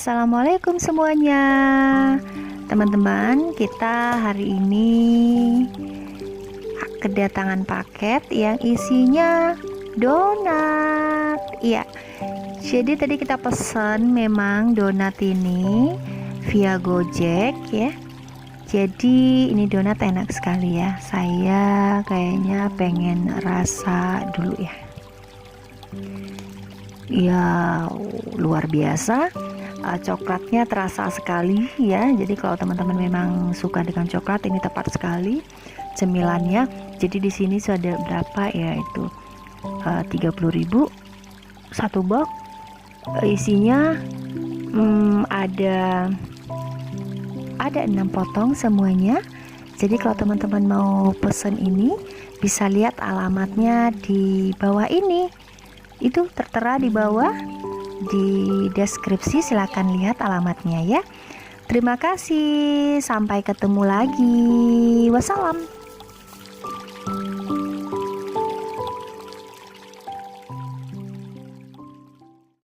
Assalamualaikum semuanya. Teman-teman, kita hari ini kedatangan paket yang isinya donat. Iya. Jadi tadi kita pesan memang donat ini via Gojek ya. Jadi ini donat enak sekali ya. Saya kayaknya pengen rasa dulu ya. Ya, luar biasa. Coklatnya terasa sekali ya. Jadi kalau teman-teman memang suka dengan coklat, ini tepat sekali cemilannya. Jadi di sini sudah berapa ya, itu 30.000 satu box. Isinya ada 6 potong semuanya. Jadi kalau teman-teman mau pesen ini, bisa lihat alamatnya di bawah ini. Itu tertera di bawah di deskripsi, silakan lihat alamatnya ya. Terima kasih, sampai ketemu lagi. Wassalam.